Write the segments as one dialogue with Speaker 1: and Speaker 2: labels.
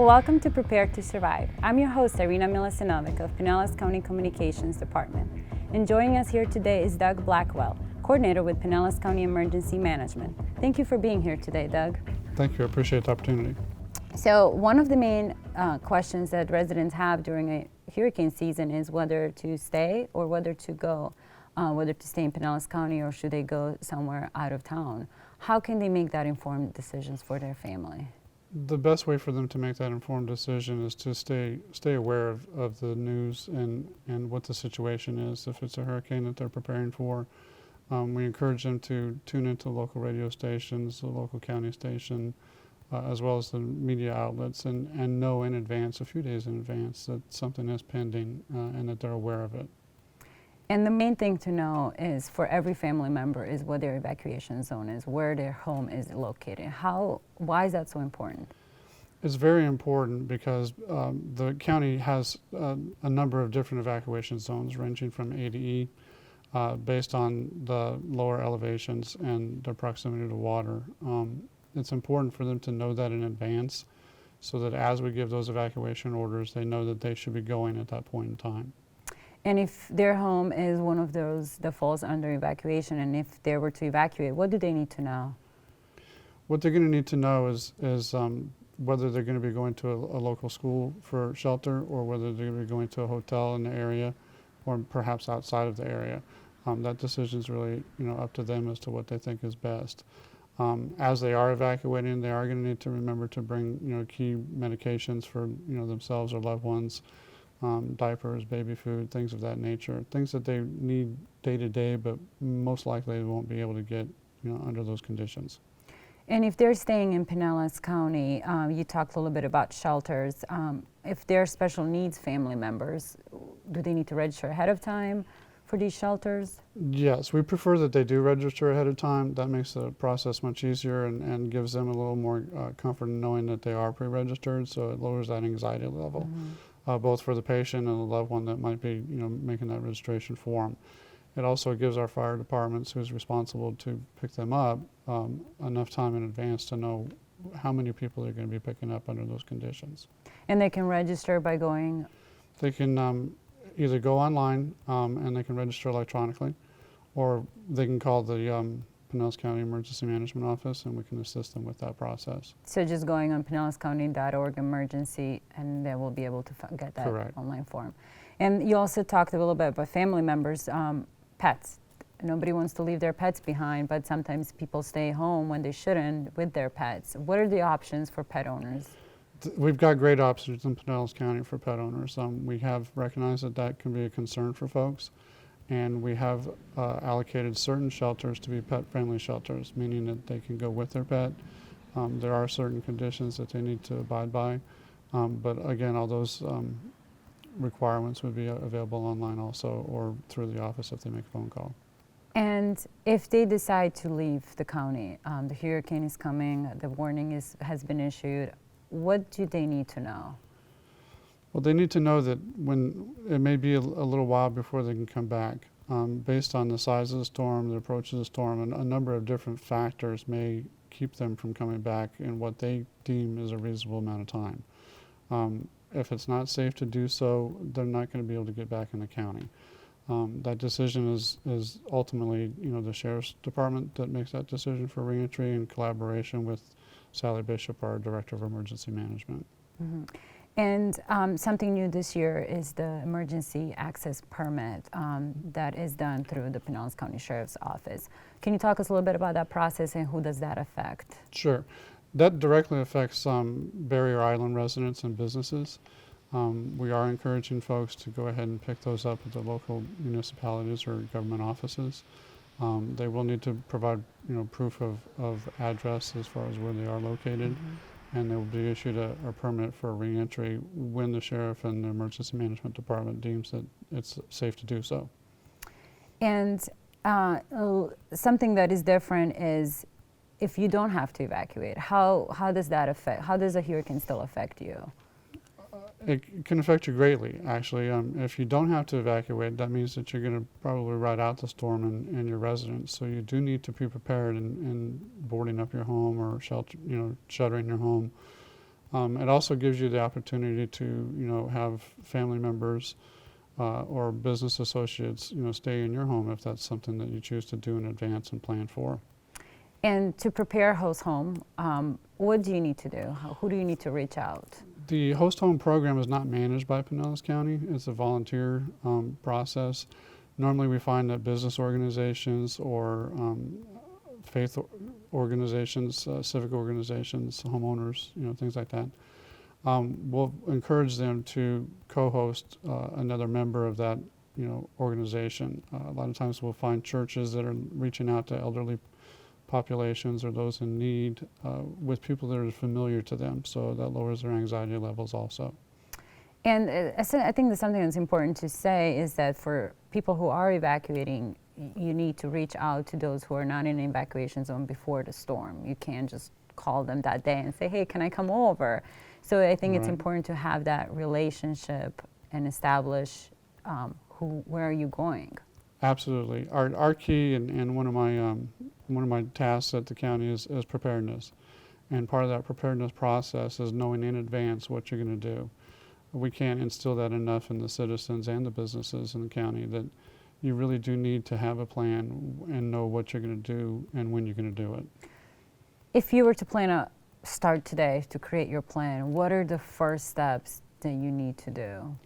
Speaker 1: welcome to Prepare to Survive. I'm your host, Irina Milasinovic of Pinellas County Communications Department. And joining us here today is Doug Blackwell, coordinator with Pinellas County Emergency Management. Thank you for being here today, Doug.
Speaker 2: Thank you. I appreciate the opportunity.
Speaker 1: So one of the main questions that residents have during a hurricane season is whether to stay or whether to go, whether to stay in Pinellas County or should they go somewhere out of town. How can they make that informed decisions for their family?
Speaker 2: The best way for them to make that informed decision is to stay aware of the news and what the situation is. If it's a hurricane that they're preparing for, we encourage them to tune into local radio stations, the local county station, as well as the media outlets, and know in advance, a few days in advance, that something is pending and that they're aware of it.
Speaker 1: And the main thing to know is for every family member is what their evacuation zone is, where their home is located. Why is that so important?
Speaker 2: It's very important because the county has a number of different evacuation zones ranging from A to E based on the lower elevations and their proximity to water. It's important for them to know that in advance so that as we give those evacuation orders, they know that they should be going at that point in time.
Speaker 1: And if their home is one of those that falls under evacuation, and if they were to evacuate, what do they need to know?
Speaker 2: What they're going to need to know is whether they're going to be going to a local school for shelter or whether they're going to be going to a hotel in the area or perhaps outside of the area. That decision is really up to them as to what they think is best. As they are evacuating, they are going to need to remember to bring key medications for themselves or loved ones. Diapers, baby food, things of that nature, things that they need day to day, but most likely they won't be able to get under those conditions.
Speaker 1: And if they're staying in Pinellas County, you talked a little bit about shelters. If they're special needs family members, do they need to register ahead of time for these shelters? Yes,
Speaker 2: we prefer that they do register ahead of time. That makes the process much easier and gives them a little more comfort in knowing that they are pre-registered, so it lowers that anxiety level. Mm-hmm. Both for the patient and the loved one that might be, making that registration form. It also gives our fire departments, who's responsible to pick them up, enough time in advance to know how many people they're going to be picking up under those conditions.
Speaker 1: And they can register by going?
Speaker 2: They can either go online and they can register electronically, or they can call the Pinellas County Emergency Management Office, and we can assist them with that process.
Speaker 1: So just going on pinellascounty.org emergency, and they will be able to get that
Speaker 2: Correct.
Speaker 1: Online form. And you also talked a little bit about family members, pets. Nobody wants to leave their pets behind, but sometimes people stay home when they shouldn't with their pets. What are the options for pet owners?
Speaker 2: We've got great options in Pinellas County for pet owners. We have recognized that can be a concern for folks. And we have allocated certain shelters to be pet-friendly shelters, meaning that they can go with their pet. There are certain conditions that they need to abide by. But again, all those requirements would be available online also or through the office if they make a phone call.
Speaker 1: And if they decide to leave the county, the hurricane is coming, the warning has been issued, what do they need to know?
Speaker 2: Well, they need to know that when it may be a little while before they can come back. Based on the size of the storm, the approach of the storm, and a number of different factors may keep them from coming back in what they deem is a reasonable amount of time. If it's not safe to do so, they're not going to be able to get back in the county. That decision is ultimately, the Sheriff's Department that makes that decision for reentry in collaboration with Sally Bishop, our Director of Emergency Management.
Speaker 1: Mm-hmm. And something new this year is the emergency access permit that is done through the Pinellas County Sheriff's Office. Can you talk us a little bit about that process and who does that affect?
Speaker 2: Sure. That directly affects Barrier Island residents and businesses. We are encouraging folks to go ahead and pick those up at the local municipalities or government offices. They will need to provide proof of address as far as where they are located. Mm-hmm. And they will be issued a permit for reentry when the sheriff and the emergency management department deems that it's safe to do so.
Speaker 1: And something that is different is if you don't have to evacuate, how does that affect, how does a hurricane still affect you?
Speaker 2: It can affect you greatly, actually. If you don't have to evacuate, that means that you're going to probably ride out the storm in your residence. So you do need to be prepared in boarding up your home or sheltering your home It also gives you the opportunity to, have family members or business associates, stay in your home if that's something that you choose to do in advance and plan for.
Speaker 1: And to prepare host home, what do you need to do? Who do you need to reach out?
Speaker 2: The host home program is not managed by Pinellas County. It's a volunteer process. Normally we find that business organizations or faith organizations, civic organizations, homeowners, things like that, we'll encourage them to co-host another member of that, organization. A lot of times we'll find churches that are reaching out to elderly populations or those in need with people that are familiar to them, so that lowers their anxiety levels also.
Speaker 1: And I think that something that's important to say is that for people who are evacuating, you need to reach out to those who are not in an evacuation zone before the storm. You can't just call them that day and say, hey, can I come over? So I think it's important to have that relationship and establish where are you going.
Speaker 2: Absolutely. Our key and one of my tasks at the county is preparedness. And part of that preparedness process is knowing in advance what you're going to do. We can't instill that enough in the citizens and the businesses in the county that you really do need to have a plan and know what you're going to do and when you're going to do it.
Speaker 1: If you were to start today to create your plan, what are the first steps that you need to do?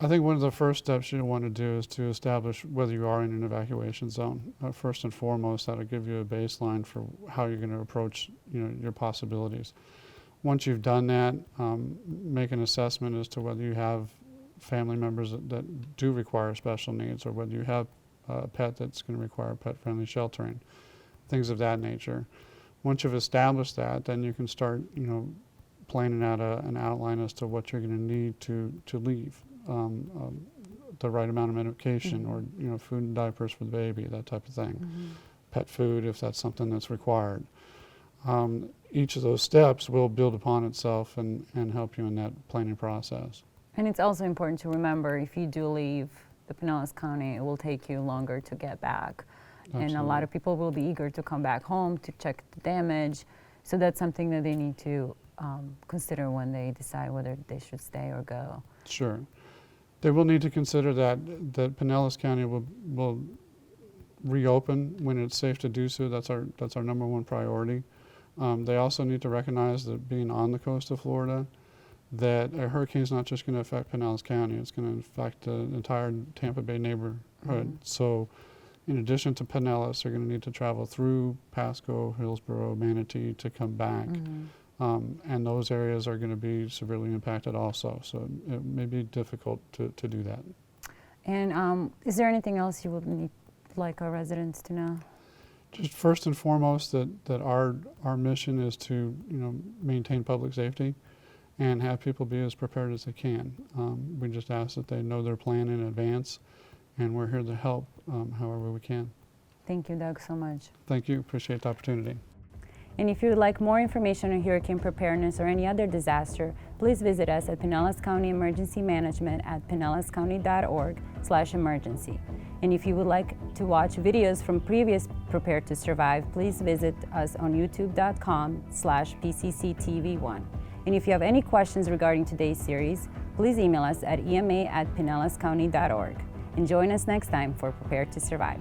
Speaker 2: I think one of the first steps you want to do is to establish whether you are in an evacuation zone. First and foremost, that'll give you a baseline for how you're going to approach, your possibilities. Once you've done that, make an assessment as to whether you have family members that do require special needs, or whether you have a pet that's going to require pet-friendly sheltering, things of that nature. Once you've established that, then you can start, planning out an outline as to what you're going to need to leave. The right amount of medication, or food and diapers for the baby, that type of thing. Pet food if that's something that's required. Each of those steps will build upon itself and help you in that planning process.
Speaker 1: And it's also important to remember, if you do leave the Pinellas County, it will take you longer to get back.
Speaker 2: Absolutely.
Speaker 1: And a lot of people will be eager to come back home to check the damage. So that's something that they need to consider when they decide whether they should stay or go. Sure.
Speaker 2: They will need to consider that Pinellas County will reopen when it's safe to do so. That's our number one priority. They also need to recognize that being on the coast of Florida, that a hurricane is not just going to affect Pinellas County, it's going to affect the entire Tampa Bay neighborhood. So in addition to Pinellas, they're going to need to travel through Pasco, Hillsborough, Manatee to come back. And those areas are going to be severely impacted also. So it may be difficult to do that.
Speaker 1: And is there anything else you would like our residents to know?
Speaker 2: Just first and foremost that our mission is to maintain public safety and have people be as prepared as they can. We just ask that they know their plan in advance, and we're here to help however we can.
Speaker 1: Thank you, Doug, so much.
Speaker 2: Thank you. Appreciate the opportunity.
Speaker 1: And if you would like more information on hurricane preparedness or any other disaster, please visit us at Pinellas County Emergency Management at pinellascounty.org/emergency. And if you would like to watch videos from previous Prepare to Survive, please visit us on youtube.com/PCCTV1. And if you have any questions regarding today's series, please email us at ema@pinellascounty.org. And join us next time for Prepare to Survive.